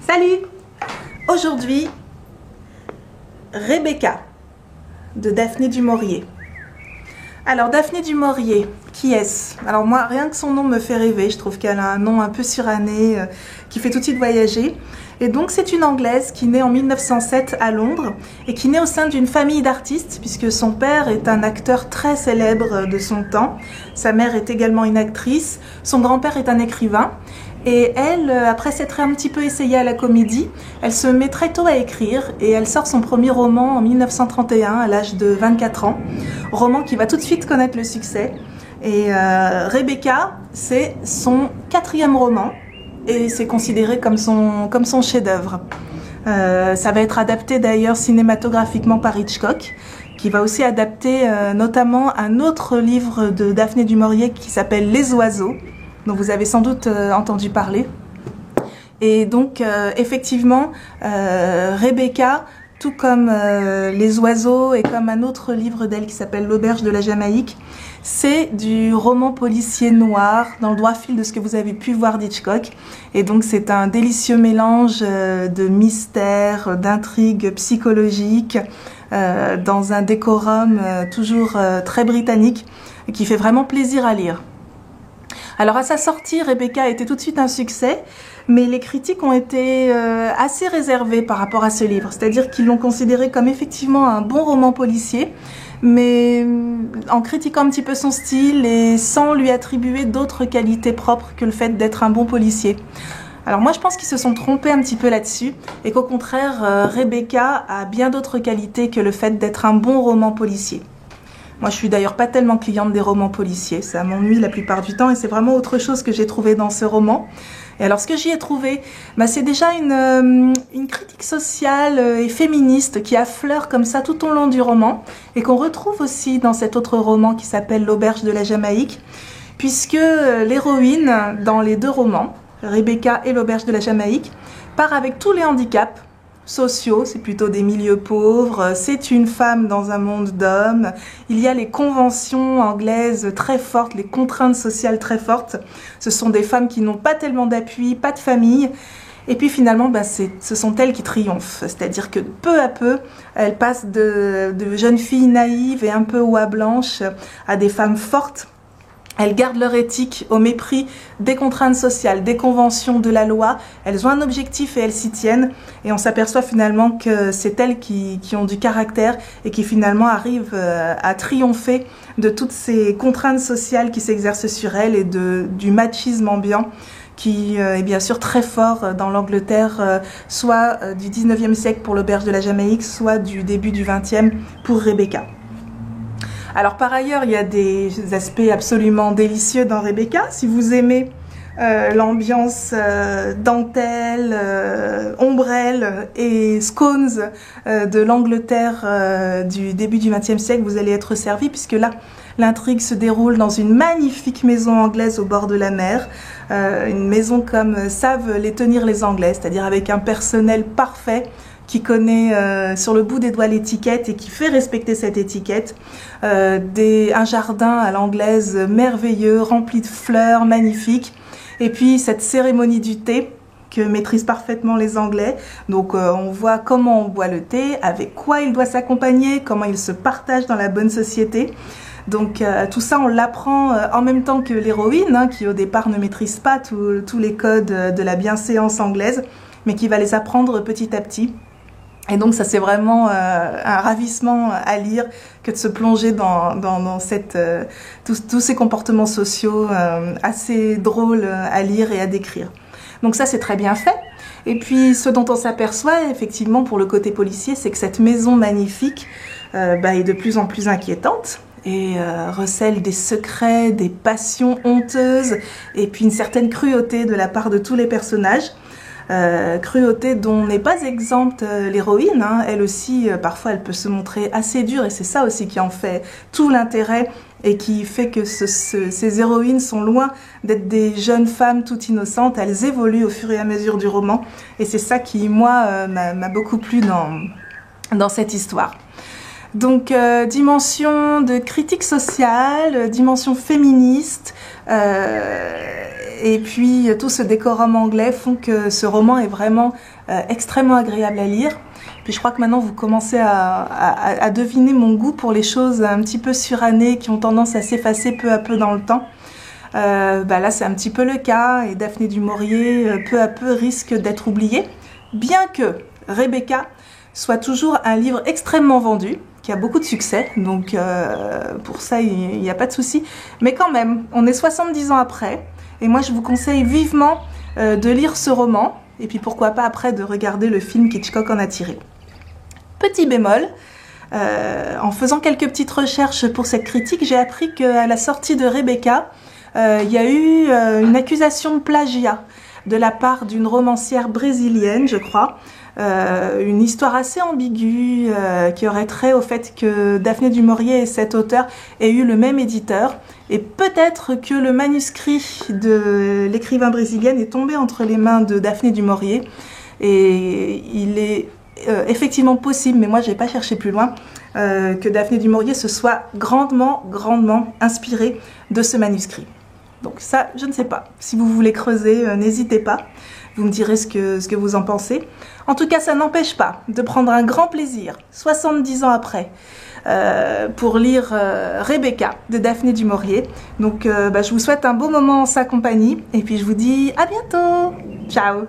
Salut! Aujourd'hui, Rebecca de Daphné du Maurier. Alors Daphné du Maurier, qui est-ce? Alors moi, rien que son nom me fait rêver, je trouve qu'elle a un nom un peu suranné, qui fait tout de suite voyager. Et donc c'est une Anglaise qui naît en 1907 à Londres et qui naît au sein d'une famille d'artistes puisque son père est un acteur très célèbre de son temps, sa mère est également une actrice, son grand-père est un écrivain. Et elle, après s'être un petit peu essayée à la comédie, elle se met très tôt à écrire et elle sort son premier roman en 1931 à l'âge de 24 ans. Roman qui va tout de suite connaître le succès. Et Rebecca, c'est son 4e roman et c'est considéré comme son chef-d'œuvre. Ça va être adapté d'ailleurs cinématographiquement par Hitchcock, qui va aussi adapter notamment un autre livre de Daphné du Maurier qui s'appelle Les Oiseaux, dont vous avez sans doute entendu parler. Et donc, effectivement, Rebecca, tout comme Les Oiseaux et comme un autre livre d'elle qui s'appelle L'Auberge de la Jamaïque, c'est du roman policier noir, dans le droit fil de ce que vous avez pu voir d'Hitchcock. Et donc, c'est un délicieux mélange de mystère, d'intrigue psychologique, dans un décorum toujours très britannique, qui fait vraiment plaisir à lire. Alors à sa sortie, Rebecca a été tout de suite un succès, mais les critiques ont été assez réservées par rapport à ce livre. C'est-à-dire qu'ils l'ont considéré comme effectivement un bon roman policier, mais en critiquant un petit peu son style et sans lui attribuer d'autres qualités propres que le fait d'être un bon policier. Alors moi je pense qu'ils se sont trompés un petit peu là-dessus et qu'au contraire, Rebecca a bien d'autres qualités que le fait d'être un bon roman policier. Moi, je suis d'ailleurs pas tellement cliente des romans policiers, ça m'ennuie la plupart du temps et c'est vraiment autre chose que j'ai trouvé dans ce roman. Et alors, ce que j'y ai trouvé, c'est déjà une critique sociale et féministe qui affleure comme ça tout au long du roman et qu'on retrouve aussi dans cet autre roman qui s'appelle L'Auberge de la Jamaïque, puisque l'héroïne dans les deux romans, Rebecca et L'Auberge de la Jamaïque, part avec tous les handicaps sociaux, c'est plutôt des milieux pauvres, c'est une femme dans un monde d'hommes, il y a les conventions anglaises très fortes, les contraintes sociales très fortes, ce sont des femmes qui n'ont pas tellement d'appui, pas de famille, et puis finalement ce sont elles qui triomphent, c'est-à-dire que peu à peu, elles passent de jeunes filles naïves et un peu oie blanche à des femmes fortes. Elles gardent leur éthique au mépris des contraintes sociales, des conventions de la loi. Elles ont un objectif et elles s'y tiennent. Et on s'aperçoit finalement que c'est elles qui ont du caractère et qui finalement arrivent à triompher de toutes ces contraintes sociales qui s'exercent sur elles et du machisme ambiant qui est bien sûr très fort dans l'Angleterre, soit du 19e siècle pour l'Auberge de la Jamaïque, soit du début du 20e pour Rebecca. Alors par ailleurs, il y a des aspects absolument délicieux dans Rebecca. Si vous aimez l'ambiance dentelle, ombrelle et scones de l'Angleterre du début du XXe siècle, vous allez être servi puisque là, l'intrigue se déroule dans une magnifique maison anglaise au bord de la mer, une maison comme savent les tenir les Anglais, c'est-à-dire avec un personnel parfait, qui connaît sur le bout des doigts l'étiquette et qui fait respecter cette étiquette. Un jardin à l'anglaise merveilleux, rempli de fleurs magnifiques. Et puis cette cérémonie du thé que maîtrisent parfaitement les Anglais. Donc on voit comment on boit le thé, avec quoi il doit s'accompagner, comment il se partage dans la bonne société. Donc tout ça on l'apprend en même temps que l'héroïne, qui au départ ne maîtrise pas tous les codes de la bienséance anglaise, mais qui va les apprendre petit à petit. Et donc ça c'est vraiment un ravissement à lire que de se plonger dans tous ces comportements sociaux assez drôles à lire et à décrire. Donc ça c'est très bien fait. Et puis ce dont on s'aperçoit effectivement pour le côté policier, c'est que cette maison magnifique est de plus en plus inquiétante et recèle des secrets, des passions honteuses et puis une certaine cruauté de la part de tous les personnages. Cruauté dont n'est pas exempte l'héroïne, elle aussi parfois elle peut se montrer assez dure et c'est ça aussi qui en fait tout l'intérêt et qui fait que ces héroïnes sont loin d'être des jeunes femmes toutes innocentes, elles évoluent au fur et à mesure du roman et c'est ça qui moi m'a beaucoup plu dans cette histoire. Donc dimension de critique sociale, dimension féministe, et puis tout ce décorum anglais font que ce roman est vraiment extrêmement agréable à lire. Puis je crois que maintenant vous commencez à deviner mon goût pour les choses un petit peu surannées qui ont tendance à s'effacer peu à peu dans le temps. Là c'est un petit peu le cas et Daphné du Maurier peu à peu risque d'être oubliée, bien que Rebecca soit toujours un livre extrêmement vendu, qui a beaucoup de succès, donc pour ça il n'y a pas de souci. Mais quand même, on est 70 ans après, et moi je vous conseille vivement de lire ce roman, et puis pourquoi pas après de regarder le film qu'Hitchcock en a tiré. Petit bémol, en faisant quelques petites recherches pour cette critique, j'ai appris qu'à la sortie de Rebecca, il y a eu une accusation de plagiat de la part d'une romancière brésilienne, je crois. Une histoire assez ambiguë qui aurait trait au fait que Daphné du Maurier et cet auteur aient eu le même éditeur, et peut-être que le manuscrit de l'écrivain brésilienne est tombé entre les mains de Daphné du Maurier, et il est effectivement possible, mais moi j'ai pas cherché plus loin, que Daphné du Maurier se soit grandement inspirée de ce manuscrit. Donc ça, je ne sais pas. Si vous voulez creuser, n'hésitez pas. Vous me direz ce que vous en pensez. En tout cas, ça n'empêche pas de prendre un grand plaisir, 70 ans après, pour lire Rebecca de Daphné du Maurier. Donc, je vous souhaite un beau moment en sa compagnie. Et puis, je vous dis à bientôt. Ciao.